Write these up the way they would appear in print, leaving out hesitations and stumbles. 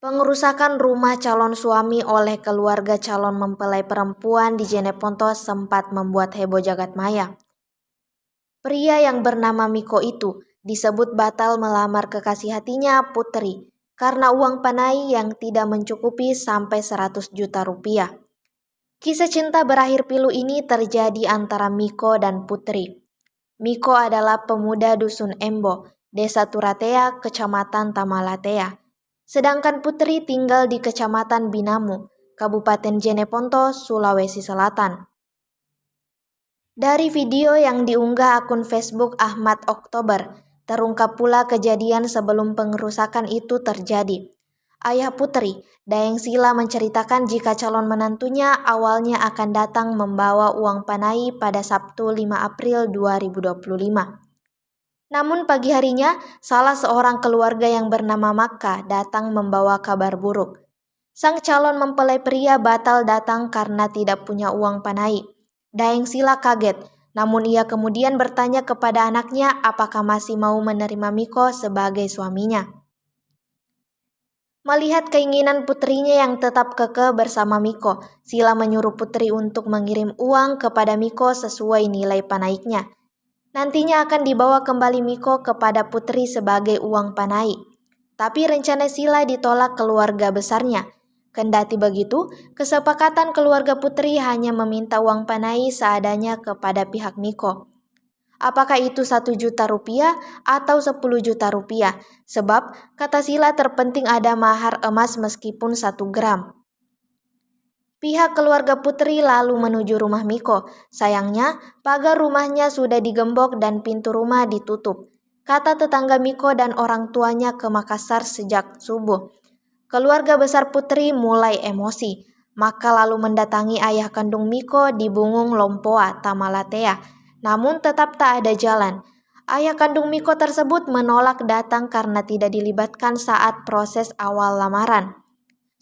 Pengerusakan rumah calon suami oleh keluarga calon mempelai perempuan di Jeneponto sempat membuat heboh jagat maya. Pria yang bernama Miko itu disebut batal melamar kekasih hatinya Putri karena uang panai yang tidak mencukupi sampai 100 juta rupiah. Kisah cinta berakhir pilu ini terjadi antara Miko dan Putri. Miko adalah pemuda dusun Embo, Desa Turatea, Kecamatan Tamalatea. Sedangkan Putri tinggal di Kecamatan Binamu, Kabupaten Jeneponto, Sulawesi Selatan. Dari video yang diunggah akun Facebook Ahmad Oktober, terungkap pula kejadian sebelum pengerusakan itu terjadi. Ayah Putri, Daeng Sila menceritakan jika calon menantunya awalnya akan datang membawa uang panai pada Sabtu 5 April 2025. Namun pagi harinya, salah seorang keluarga yang bernama Maka datang membawa kabar buruk. Sang calon mempelai pria batal datang karena tidak punya uang panai. Daeng Sila kaget, namun ia kemudian bertanya kepada anaknya apakah masih mau menerima Miko sebagai suaminya. Melihat keinginan putrinya yang tetap kekeh bersama Miko, Sila menyuruh Putri untuk mengirim uang kepada Miko sesuai nilai panaiknya. Nantinya akan dibawa kembali Miko kepada Putri sebagai uang panai. Tapi rencana Sila ditolak keluarga besarnya. Kendati begitu, kesepakatan keluarga Putri hanya meminta uang panai seadanya kepada pihak Miko. Apakah itu 1 juta rupiah atau 10 juta rupiah? Sebab, kata Sila terpenting ada mahar emas meskipun 1 gram. Pihak keluarga Putri lalu menuju rumah Miko. Sayangnya, pagar rumahnya sudah digembok dan pintu rumah ditutup. Kata tetangga Miko dan orang tuanya ke Makassar sejak subuh. Keluarga besar Putri mulai emosi, maka lalu mendatangi ayah kandung Miko di Bungung Lompoa, Tamalatea. Namun tetap tak ada jalan. Ayah kandung Miko tersebut menolak datang karena tidak dilibatkan saat proses awal lamaran.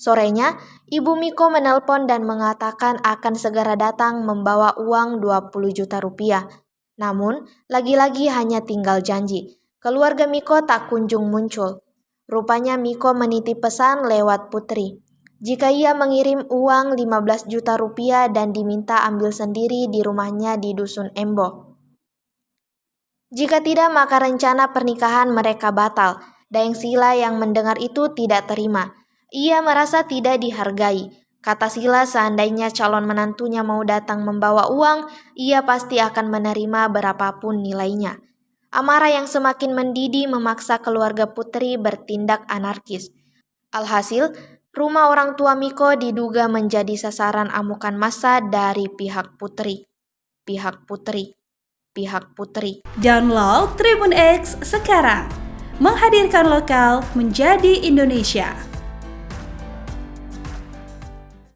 Sorenya, ibu Miko menelpon dan mengatakan akan segera datang membawa uang 20 juta rupiah. Namun, lagi-lagi hanya tinggal janji. Keluarga Miko tak kunjung muncul. Rupanya Miko menitip pesan lewat Putri. Jika ia mengirim uang 15 juta rupiah dan diminta ambil sendiri di rumahnya di Dusun Embo. Jika tidak, maka rencana pernikahan mereka batal. Daeng Sila yang mendengar itu tidak terima. Ia merasa tidak dihargai. Kata Sila, seandainya calon menantunya mau datang membawa uang, ia pasti akan menerima berapapun nilainya. Amarah yang semakin mendidih memaksa keluarga Putri bertindak anarkis. Alhasil, rumah orang tua Miko diduga menjadi sasaran amukan massa dari pihak Putri. Download Tribun X sekarang, menghadirkan lokal menjadi Indonesia.